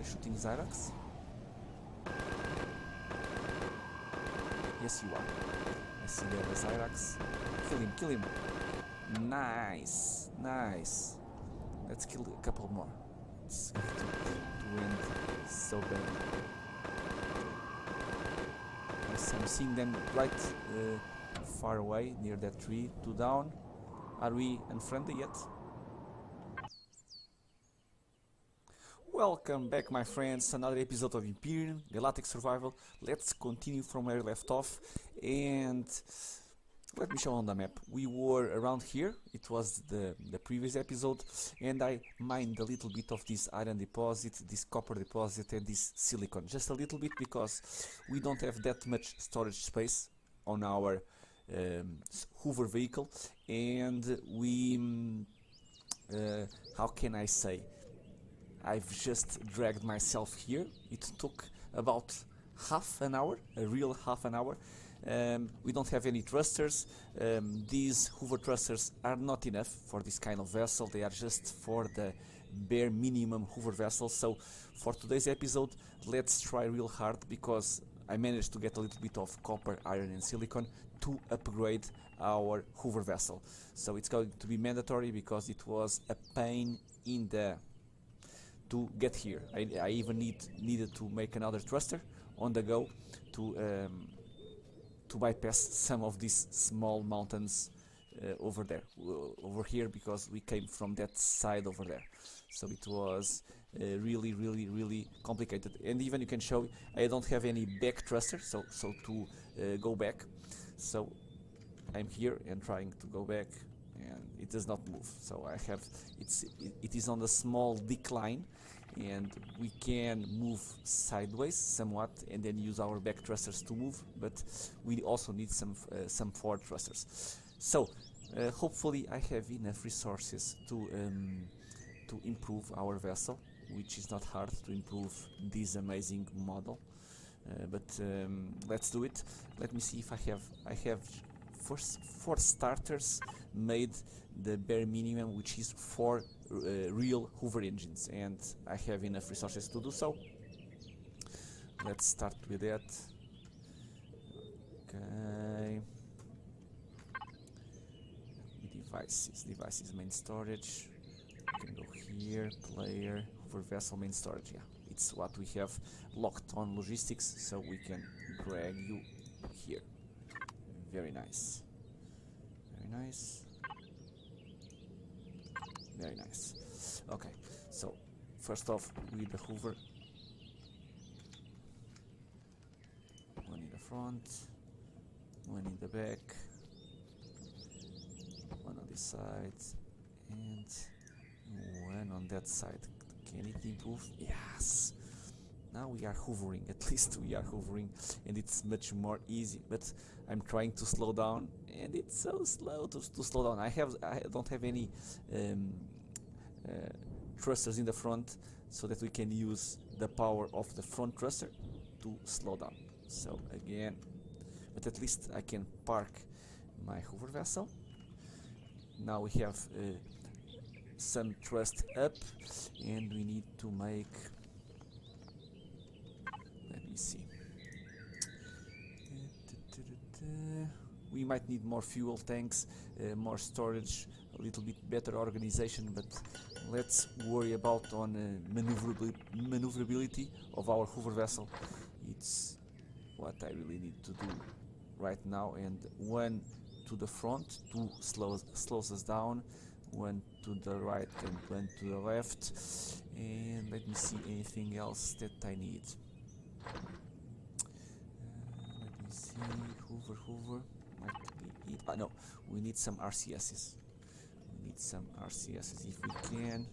Are you shooting Zirax? Yes, you are. I see there the Zirax. Kill him, kill him. Nice, nice. Let's kill a couple more. It's going to end so bad. I'm seeing them right far away near that tree. 2 down. Are we unfriendly yet? Welcome back, my friends, another episode of Empyrion, Galactic Survival. Let's continue from where we left off, and let me show on the map. We were around here, it was the previous episode, and I mined a little bit of this iron deposit, this copper deposit, and this silicon. Just a little bit, because we don't have that much storage space on our Hoover vehicle, and we, how can I say, I've just dragged myself here. It took about half an hour, a real half an hour. We don't have any thrusters. These Hoover thrusters are not enough for this kind of vessel. They are just for the bare minimum Hoover vessel. So for today's episode, let's try real hard, because I managed to get a little bit of copper, iron and silicon to upgrade our Hoover vessel. So it's going to be mandatory, because it was a pain in the to get here. I even needed to make another thruster on the go to bypass some of these small mountains over there, over here, because we came from that side over there. So it was really complicated. And even you can show I don't have any back thruster, so to go back. So I'm here and trying to go back, and it does not move. So I have it is on a small decline, and we can move sideways somewhat and then use our back thrusters to move, but we also need some forward thrusters. So hopefully I have enough resources to improve our vessel, which is not hard to improve this amazing model, but let's do it. Let me see if I have for starters made the bare minimum, which is 4 real Hoover engines, and I have enough resources to do so. Let's start with that. Okay. Devices, main storage. We can go here, player, Hoover vessel, main storage. Yeah, it's what we have locked on logistics, so we can drag you here. Very nice. Very nice. Very nice. Okay, so first off with the Hoover. One in the front, one in the back, one on this side, and one on that side. Can it improve? Yes! Now we are hoovering, at least we are hoovering, and it's much more easy, but I'm trying to slow down, and it's so slow to slow down. I don't have any thrusters in the front, so that we can use the power of the front thruster to slow down. So again, but at least I can park my Hoover vessel. Now we have some thrust up, and we need to make, let me see, we might need more fuel tanks, more storage, a little bit better organization, but let's worry about on maneuverability of our Hoover vessel. It's what I really need to do right now. And one to the front to slows us down, one to the right and one to the left, and let me see anything else that I need. Let me see, Hoover might be it. No, we need some RCSs. We need some RCSs if we can.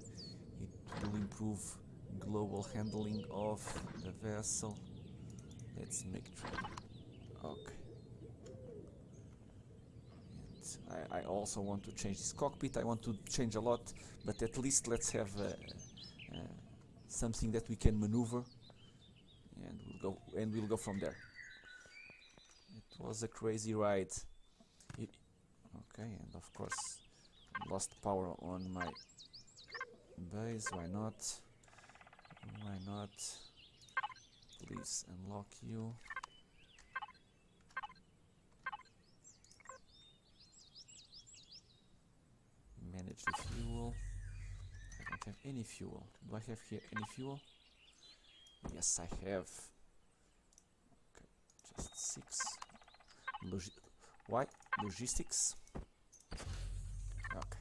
It will improve global handling of the vessel. Let's make 3. Okay. I also want to change this cockpit. I want to change a lot, but at least let's have something that we can maneuver, and we'll go from there. It was a crazy ride. Okay, and of course lost power on my base. Why not? Why Why not? Please unlock you. Manage the fuel. I don't have any fuel. Do I have here any fuel? Yes, I have. Okay, just 6. Why? Logistics. Okay.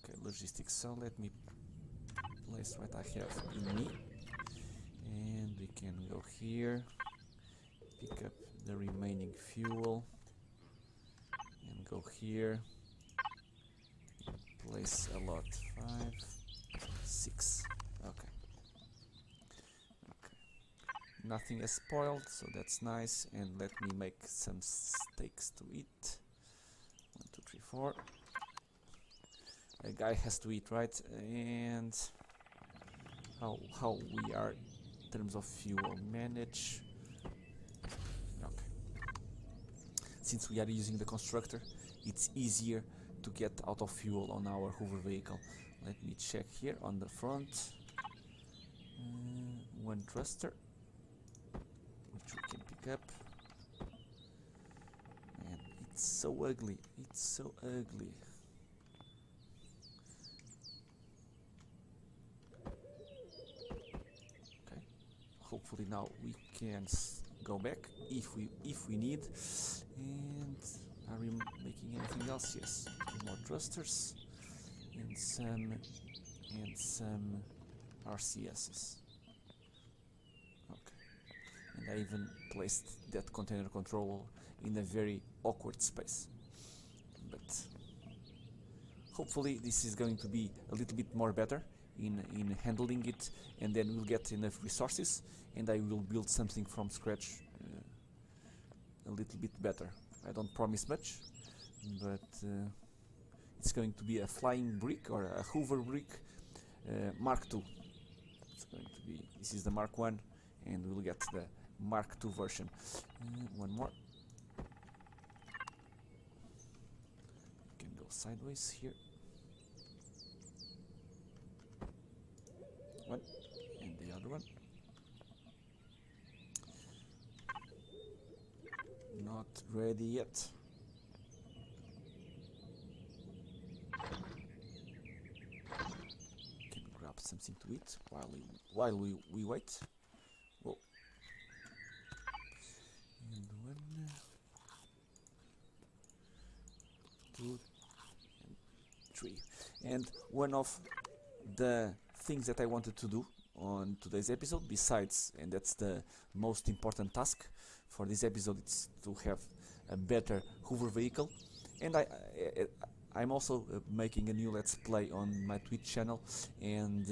Okay, logistics. So let me place what I have in me. And we can go here. Pick up the remaining fuel. And go here. Place a lot. 5, 6. Okay. Okay. Nothing is spoiled, so that's nice. And let me make some steaks to eat. 1, 2, 3, 4. A guy has to eat, right? And how we are in terms of fuel manage. Okay. Since we are using the constructor, it's easier to get out of fuel on our hover vehicle. Let me check here on the front. One thruster, which we can pick up. And it's so ugly. It's so ugly. Okay. Hopefully now we can go back if we need. And are we making anything else? Yes. 2 more thrusters and some RCSs. Okay. And I even placed that container controller in a very awkward space. But hopefully this is going to be a little bit more better in handling it, and then we'll get enough resources and I will build something from scratch a little bit better. I don't promise much, but it's going to be a flying brick or a hover brick Mark II. It's going to be, this is the Mark I, and we'll get the Mark II version. One more. You can go sideways here. One, and the other one. Not ready yet. Can grab something to eat while we wait. Whoa. And 1, 2, and 3. And one of the things that I wanted to do on today's episode, besides, and that's the most important task for this episode, it's to have a better hover vehicle. And I'm also making a new let's play on my Twitch channel, and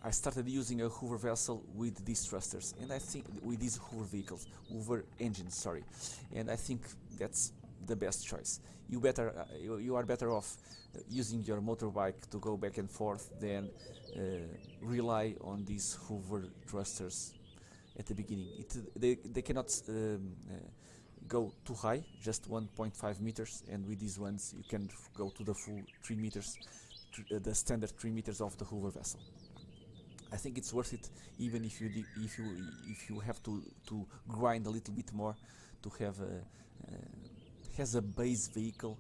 I started using a hover vessel with these thrusters, and I think with these hover vehicles, hover engines, sorry, and I think that's the best choice. You are better off using your motorbike to go back and forth than rely on these hover thrusters at the beginning. They cannot go too high, just 1.5 meters, and with these ones you can go to the full 3 meters, the standard 3 meters of the hover vessel. I think it's worth it, even if you have to grind a little bit more to have has a base vehicle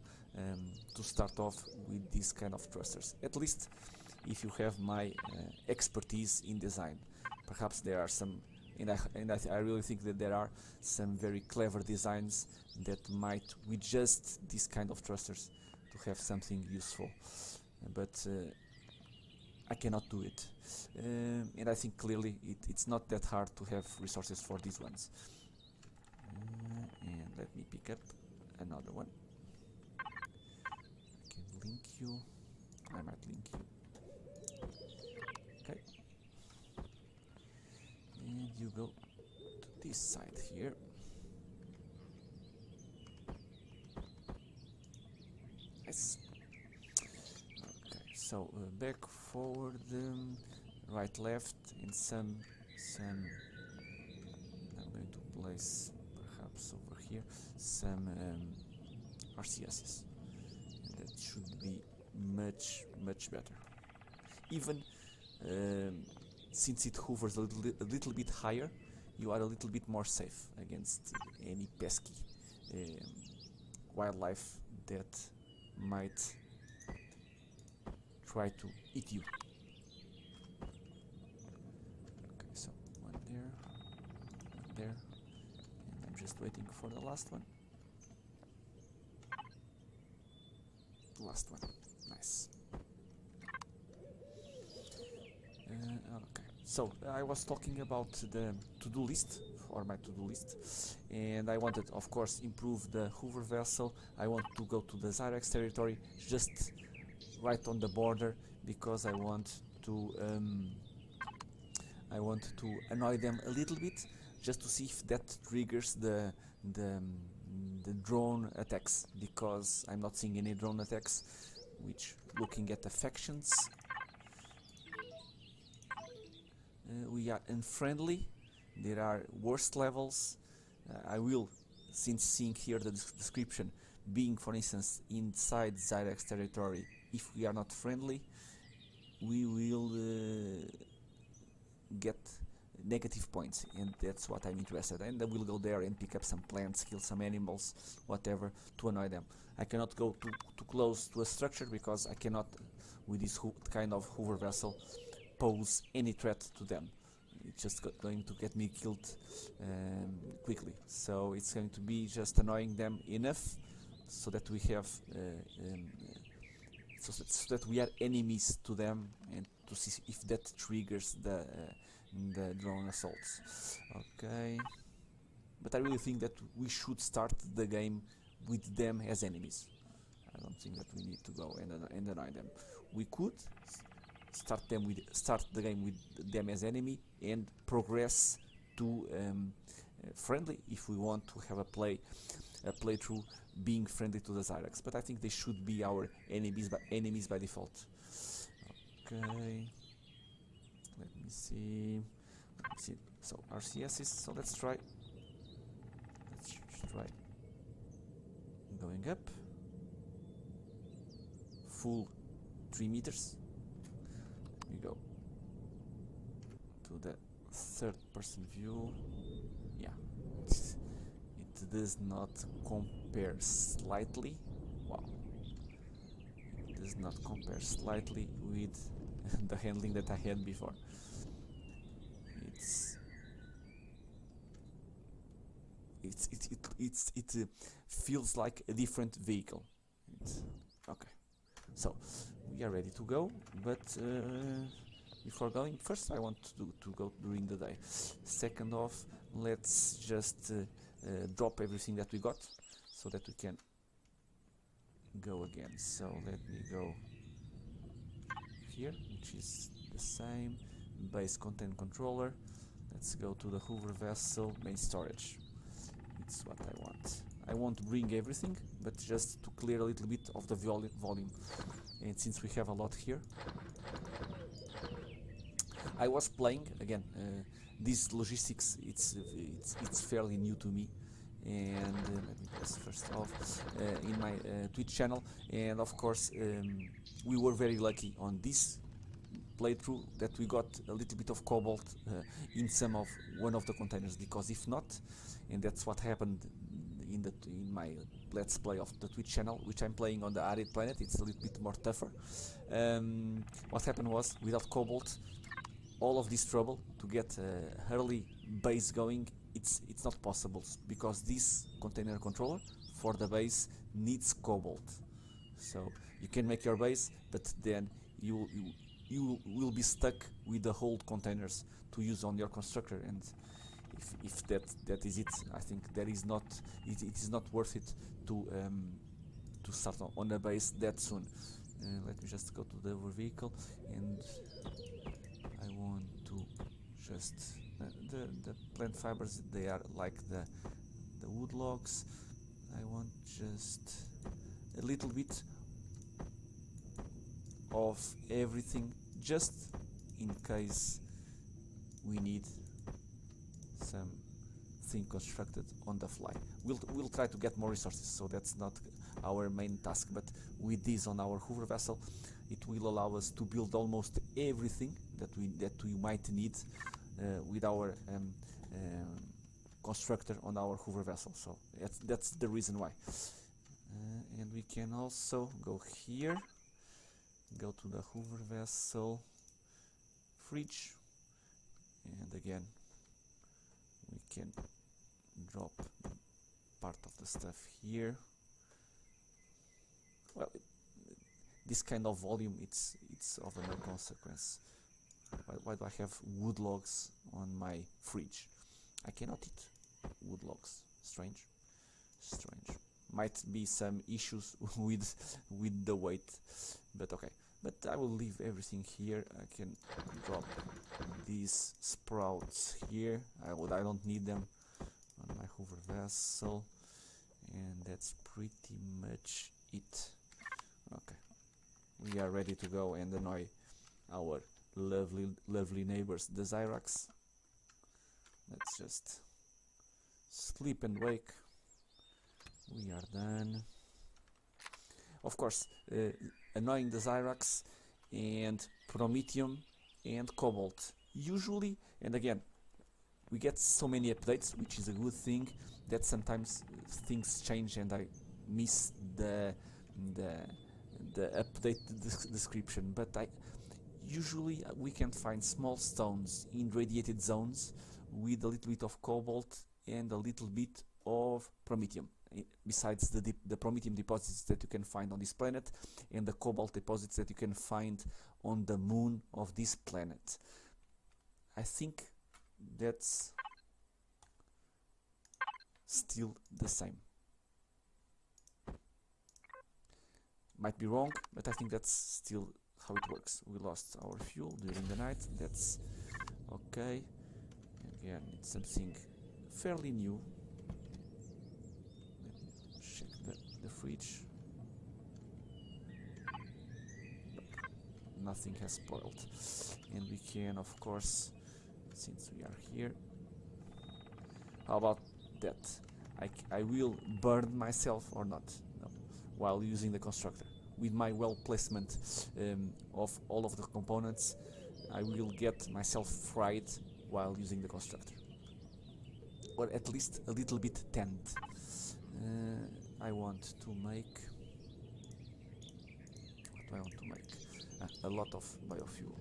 to start off with these kind of thrusters. At least if you have my expertise in design. Perhaps there are some, and I really think that there are some very clever designs that might, with just this kind of thrusters, to have something useful. But I cannot do it. And I think clearly it's not that hard to have resources for these ones. And let me pick up another one. I can link you. I might link you. Okay. And you go to this side here. Yes. Okay, so back, forward, right, left, and some. I'm going to place perhaps over here some RCSs, and that should be much better. even since it hovers a little bit higher, you are a little bit more safe against any pesky wildlife that might try to eat you. Okay, so one there, and I'm just waiting for the last one. Last one, nice. Okay, so I was talking about the to-do list, or my to-do list, and I wanted, of course, improve the Hoover vessel. I want to go to the Zirax Territory, just right on the border, because I want to annoy them a little bit, just to see if that triggers the drone attacks, because I'm not seeing any drone attacks. Which, looking at the factions, we are unfriendly. There are worst levels. I will, since seeing here the description, being for instance inside Zirax Territory, if we are not friendly, we will get negative points, and that's what I'm interested in. And I will go there and pick up some plants, kill some animals, whatever, to annoy them. I cannot go too close to a structure, because I cannot, with this kind of Hoover vessel, pose any threat to them. It's just going to get me killed quickly. So it's going to be just annoying them enough so that we have so that we are enemies to them, and to see if that triggers the drone assaults. Okay, but I really think that we should start the game with them as enemies. I don't think that we need to go and annoy them. We could start the game with them as enemy and progress to friendly if we want to have a playthrough being friendly to the Zirax. But I think they should be our enemies by default. Okay. Let me see. So RCS is, so let's try going up full 3 meters. We go to the third person view. Yeah, it does not compare slightly. Wow, it does not compare slightly with the handling that I had before. It feels like a different vehicle. Okay, so we are ready to go, but before going, first I want to go during the day. Second off, let's just drop everything that we got so that we can go again. So let me go here, which is the same base content controller. Let's go to the Hoover vessel main storage. It's what I want. I won't bring everything, but just to clear a little bit of the volume. And since we have a lot here, I was playing again. This logistics, it's fairly new to me, and let me press first off in my Twitch channel. And of course, we were very lucky on this playthrough that we got a little bit of cobalt in one of the containers, because if not, and that's what happened in my let's play of the Twitch channel, which I'm playing on the arid planet. It's a little bit more tougher. What happened was, without cobalt, all of this trouble to get a early base going, it's not possible, because this container controller for the base needs cobalt. So you can make your base, but then you will be stuck with the whole containers to use on your constructor, and if that is it, I think it is not worth it to start on a base that soon. Let me just go to the other vehicle, and I want to just the plant fibers, they are like the wood logs. I want just a little bit of everything, just in case we need something constructed on the fly. We'll try to get more resources, so that's not our main task, but with this on our Hoover vessel, It will allow us to build almost everything that we might need with our constructor on our hover vessel. So that's the reason why. And we can also go here, go to the hover vessel, fridge, and again we can drop part of the stuff here. Well, this kind of volume, it's of no consequence. Why do I have wood logs on my fridge? I cannot eat wood logs. Strange. Might be some issues with the weight, but okay. But I will leave everything here. I can drop these sprouts here. I don't need them on my hover vessel, and that's pretty much it. Okay, we are ready to go and annoy our lovely neighbors, the Zirax. Let's just sleep and wake. We are done. Of course, annoying the Zirax and Promethium and Cobalt. Usually, and again, we get so many updates, which is a good thing, that sometimes things change and I miss the update description. But usually we can find small stones in radiated zones with a little bit of Cobalt and a little bit of Promethium. Besides the Promethium deposits that you can find on this planet and the Cobalt deposits that you can find on the moon of this planet. I think that's still the same. Might be wrong, but I think that's still how it works. We lost our fuel during the night. That's okay. Again, it's something fairly new. The fridge. Nothing has spoiled, and we can, of course, since we are here. How about that? I will burn myself or not? No, while using the constructor. With my well placement of all of the components, I will get myself fried while using the constructor, or at least a little bit tanned. I want to make, what do I want to make? A lot of biofuel.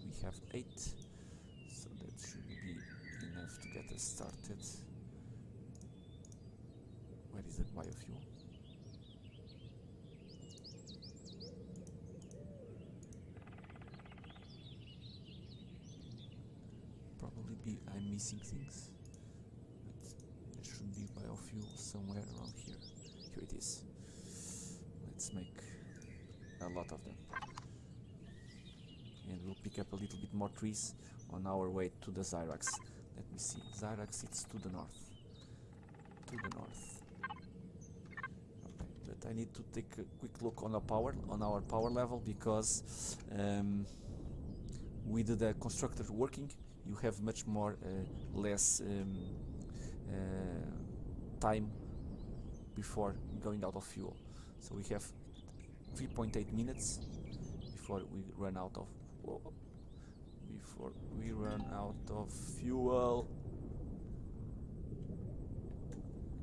We have 8, so that should be enough to get us started. Where is the biofuel? Probably I'm missing things. There should be biofuel somewhere around here. Here it is. Let's make a lot of them. And we'll pick up a little bit more trees on our way to the Zirax. Let me see. Zirax, it's to the north. To the north. Okay, but I need to take a quick look on our power level, because with the constructor working, you have much more less time before going out of fuel. So we have 3.8 minutes before we run out of fuel.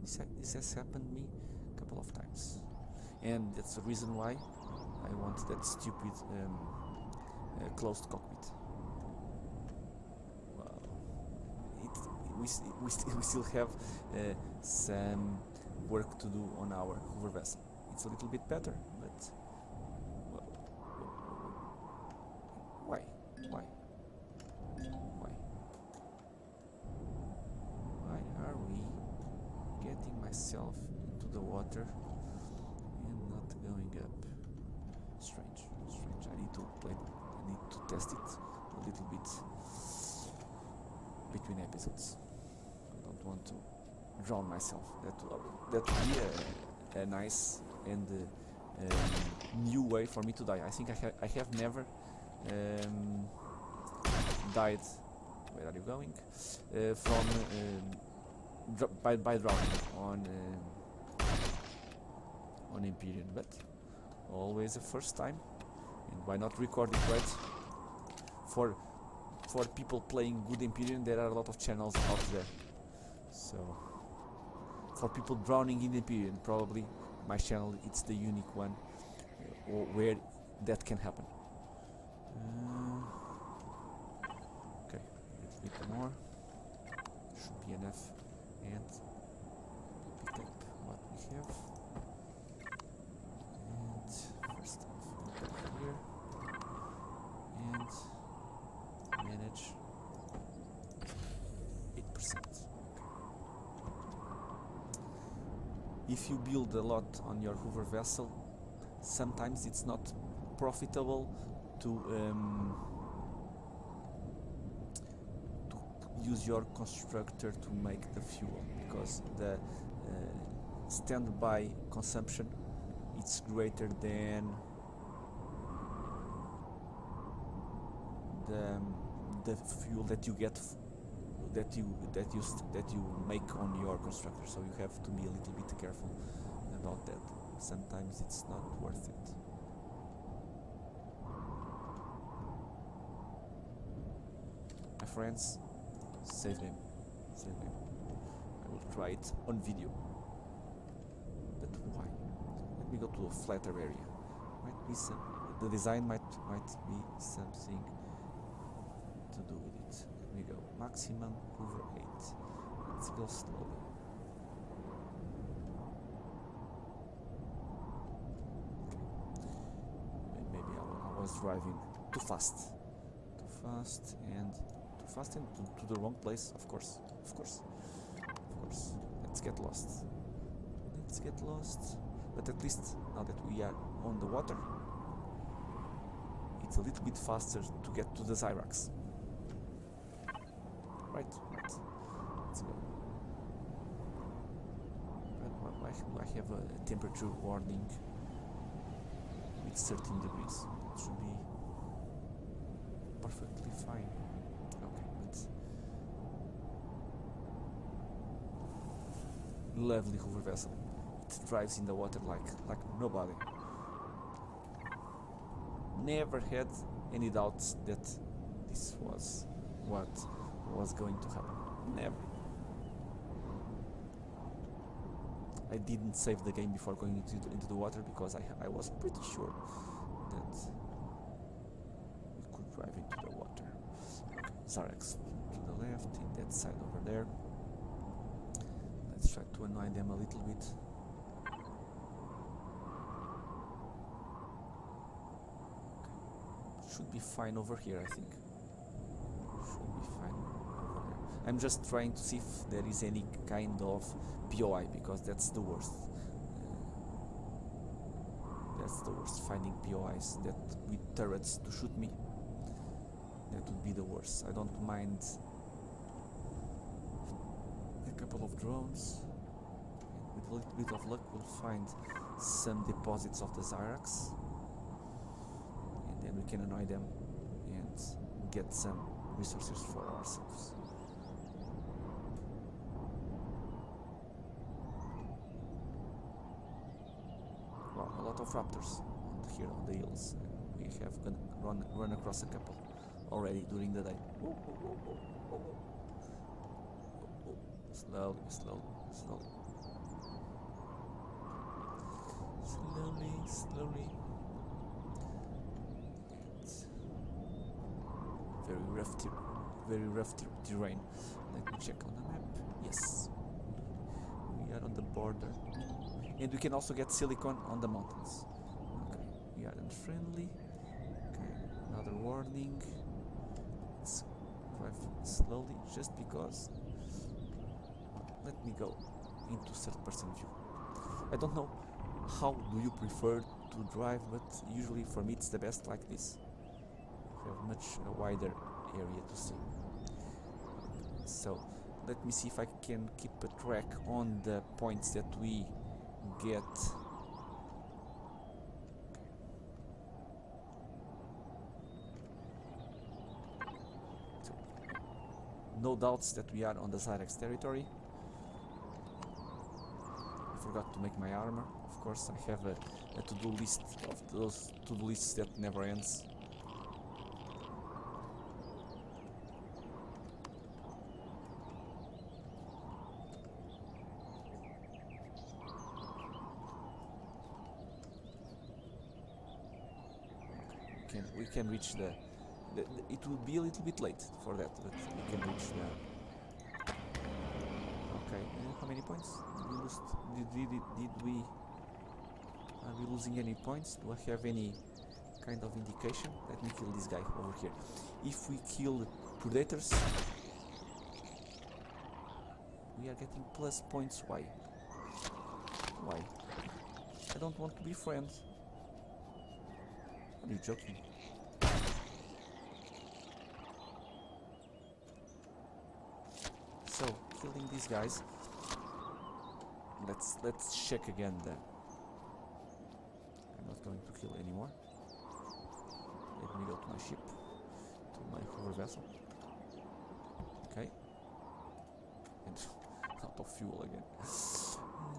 This has happened to me a couple of times, and that's the reason why I want that stupid closed cockpit. We still have some work to do on our hover vessel. It's a little bit better, but why are we getting myself into the water and not going up? Strange. I need to test it a little bit between episodes. I don't want to drown myself. That would be a nice and new way for me to die. I think I have never died. Where are you going? By drowning on Empyrion, but always a first time And why not record it, right? For people playing good Empyrion, there are a lot of channels out there. So for people drowning in Empyrion, probably my channel it's the unique one where that can happen. Okay, a little bit more should be enough, and pick up what we have. And first off, go here and manage 8%. If you build a lot on your hover vessel, sometimes it's not profitable to use your constructor to make the fuel, because the standby consumption it's greater than the fuel that you get that you make on your constructor. So you have to be a little bit careful about that. Sometimes it's not worth it. My friends, save him. Save him. I will try it on video. But why? Let me go to a flatter area. Might be some. The design might be something to do with it. Let me go. Maximum hover 8. Let's go slowly. Maybe I was driving too fast. And to the wrong place, of course. Let's get lost. But at least now that we are on the water, it's a little bit faster to get to the Zirax. Right. Let's go. I have a temperature warning with 13 degrees. It should be perfectly fine. Okay, but lovely hover vessel. It drives in the water like nobody. Never had any doubts that this was what was going to happen. Never. I didn't save the game before going into the water because I was pretty sure that we could drive into the water. Okay, Zirax to the left, in that side over there. Let's try to annoy them a little bit. Okay. Should be fine over here, I think. Should be fine over there. I'm just trying to see if there is any kind of POI, because that's the worst. That's the worst, finding POIs that with turrets to shoot me. That would be the worst. I don't mind a couple of drones. With a little bit of luck we'll find some deposits of the Zirax. And then we can annoy them and get some resources for ourselves. Wow, a lot of raptors here on the hills. We have run across a couple already during the day. Slowly. Very rough terrain. Let me check on the map. Yes, we are on the border, and we can also get silicon on the mountains. Okay, we are unfriendly. Okay, another warning. Let's drive slowly, just because. Let me go into third-person view. I don't know how do you prefer to drive, but usually for me it's the best like this. You have much wider area to see. So let me see if I can keep a track on the points that we get. So, no doubts that we are on the Zirax territory. forgot to make my armor. Of course, I have a to-do list of those to-do lists that never ends. We can reach the it will be a little bit late for that, but we can reach the. Okay, how many points did we lose? Are we losing any points? Do I have any kind of indication? Let me kill this guy over here. If we kill predators, we are getting plus points. Why? Why? I don't want to be friends. Are you joking? So, killing these guys. Let's check again then. I'm not going to kill anymore. Let me go to my ship, to my hover vessel. Okay. And out of fuel again.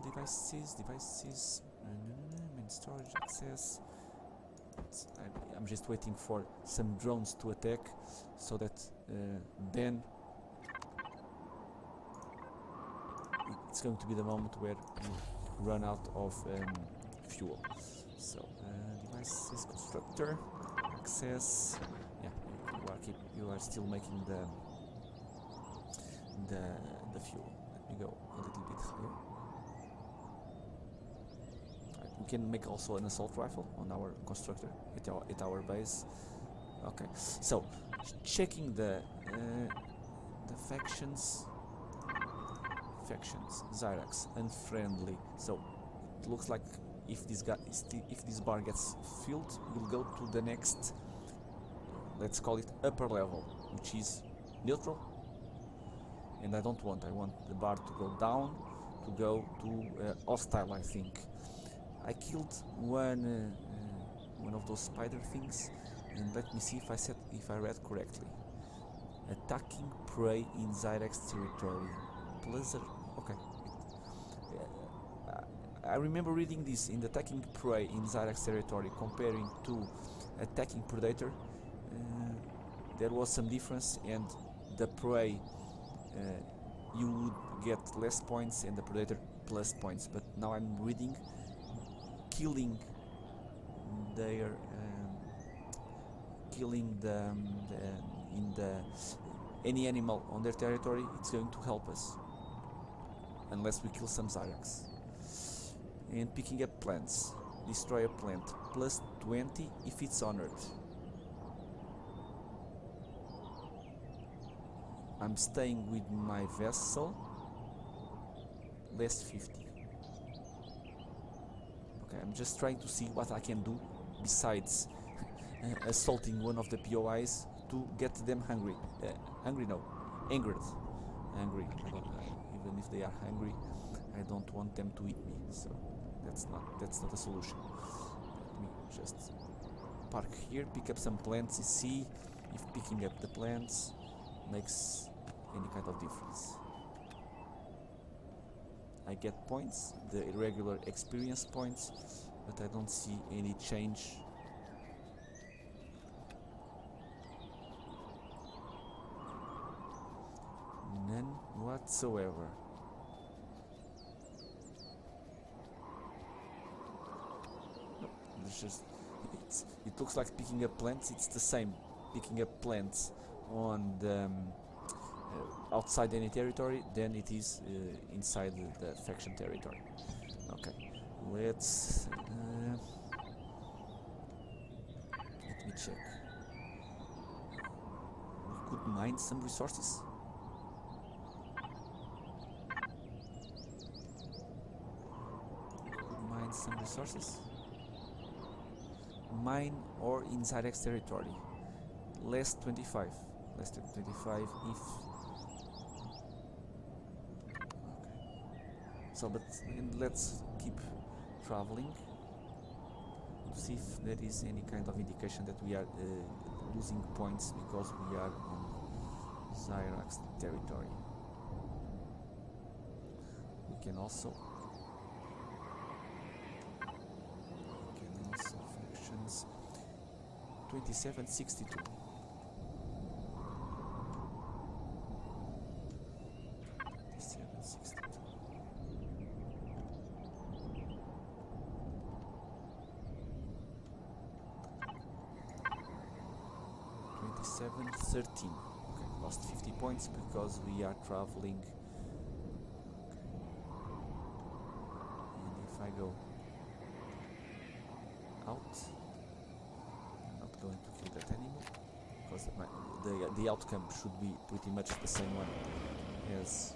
Devices, main storage access. I'm just waiting for some drones to attack, so that then it's going to be the moment where we run out of fuel. So devices, constructor, access. Yeah, you are still making the fuel. Let me go a little bit higher. We can make also an assault rifle on our constructor at our base. Okay, so checking the factions. Zirax unfriendly. So it looks like if this bar gets filled, we'll go to the next. Let's call it upper level, which is neutral. And I want the bar to go down, to go to hostile. I think. I killed one of those spider things, and let me see if I read correctly. Attacking prey in Zirax Territory. Blizzard. Okay. I remember reading this in the attacking prey in Zirax Territory, comparing to attacking predator. There was some difference, and the prey you would get less points, and the predator plus points. But now I'm reading. Killing any animal on their territory, it's going to help us, unless we kill some Zirax. And picking up plants, destroy a plant, plus 20 if it's honored. I'm staying with my vessel, less 50. I'm just trying to see what I can do besides assaulting one of the POIs to get them hungry. Angered. Angry. Even if they are hungry, I don't want them to eat me. So that's not a solution. Let me just park here, pick up some plants, and see if picking up the plants makes any kind of difference. I get points, the irregular experience points, but I don't see any change. None whatsoever. No, there's just it looks like picking up plants. It's the same. Picking up plants on the outside any territory than it is inside the faction territory. Okay, let's let me check. We could mine some resources. Mine or in Zirax Territory. Less 25. Less than 25 if. So, but let's keep traveling to see if there is any kind of indication that we are losing points because we are on Zirax Territory. We can also 2762. $27.13. Okay, lost 50 points because we are traveling. And if I go out, I'm not going to kill that anymore because the outcome should be pretty much the same one as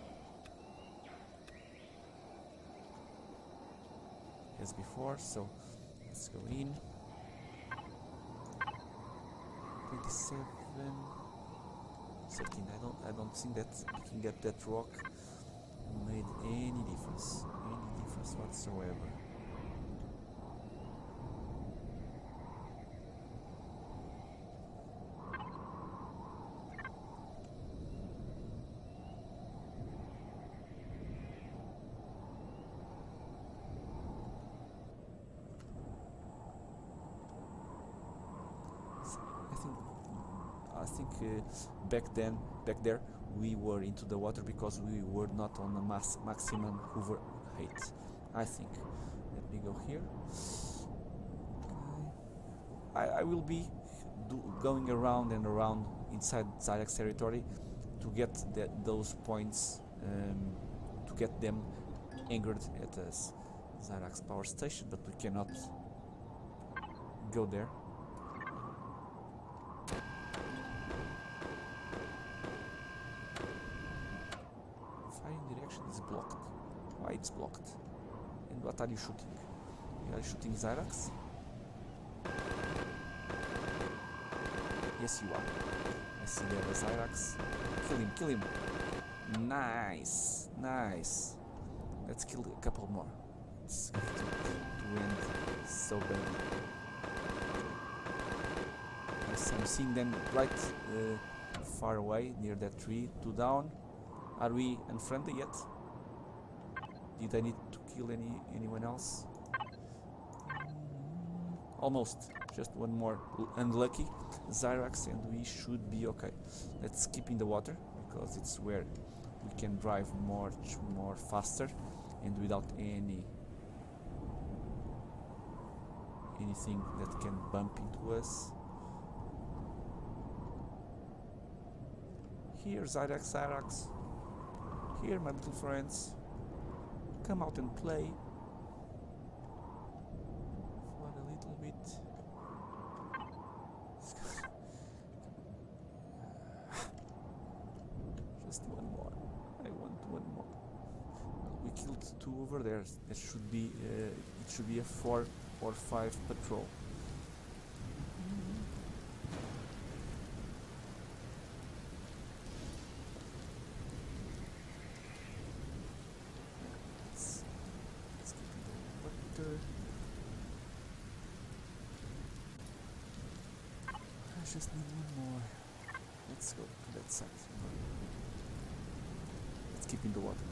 before. So let's go in. 27.13. I don't think that picking up that rock made any difference whatsoever. I think back there we were into the water because we were not on the maximum hover height. I think. Let me go here. Okay. I will be going around and around inside Zirax Territory to get those points, to get them anchored at a Zirax power station, but we cannot go there. Is blocked. Why it's blocked? And what are you shooting? You are shooting Zirax? Yes, you are. I see there a Zirax. Kill him. Nice. Let's kill a couple more. It's going to end so badly. Yes, I'm seeing them right far away near that tree. 2 down. Are we unfriendly yet? Did I need to kill anyone else? Almost. Just one more unlucky Zirax and we should be okay. Let's keep in the water because it's where we can drive much more faster and without anything that can bump into us. Here, Zirax. Here, my little friends. Come out and play for a little bit. Just one more. I want one more. Well, we killed 2 over there. It should be a 4 or 5 patrol. I just need one more. Let's go to that side. Let's keep in the water.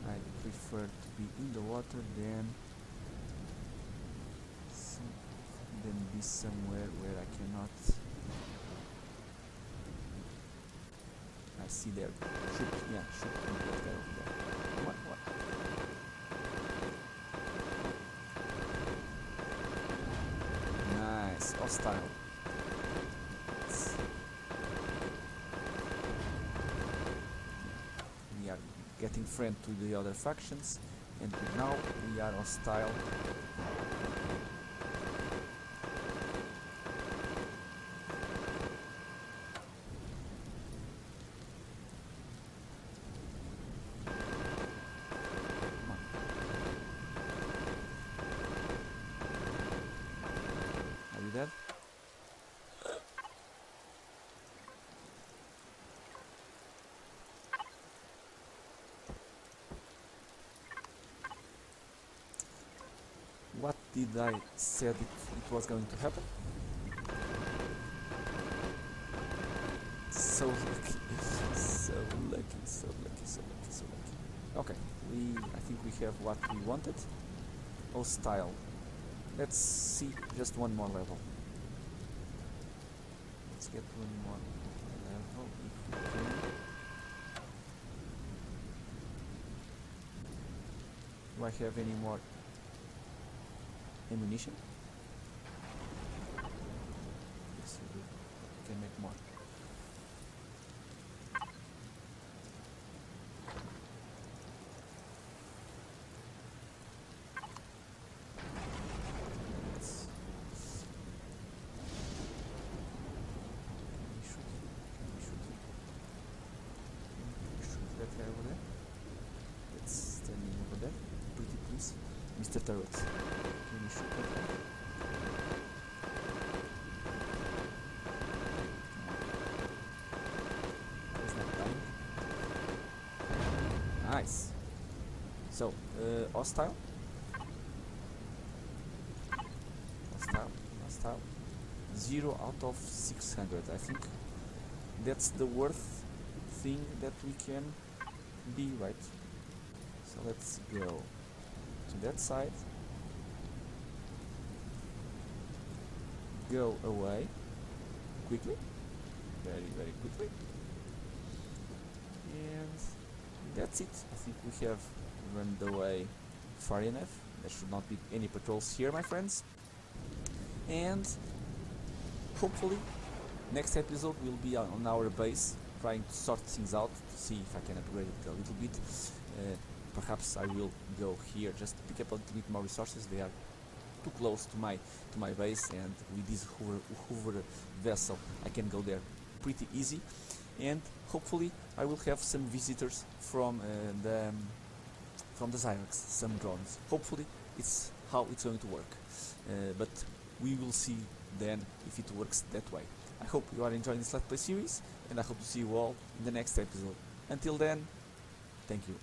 I prefer to be in the water than be somewhere where I cannot. I see there. Shoot that guy over there. What? Nice, hostile. We are getting friend to the other factions, and now we are hostile. Dead. What did I said it was going to happen? So lucky, so lucky. Okay, I think we have what we wanted. Hostile. Let's see just one more level. get one more level if we can. Do I have any more ammunition? Yes, we do. We can make more. Mr. Turret. Can you shoot that one? It's not dying. Nice. So, hostile. Hostile. 0 out of 600. I think that's the worst thing that we can be, right? So let's go to that side, go away quickly, very quickly, and that's it. I think we have run away far enough. There should not be any patrols here, my friends, and hopefully next episode will be on our base, trying to sort things out to see if I can upgrade it a little bit. Perhaps I will go here just to pick up a little bit more resources. They are too close to my base, and with this hover vessel I can go there pretty easy. And hopefully I will have some visitors from the Zirax, some drones. Hopefully it's how it's going to work, but we will see then if it works that way. I hope you are enjoying this Let's Play series, and I hope to see you all in the next episode. Until then, thank you.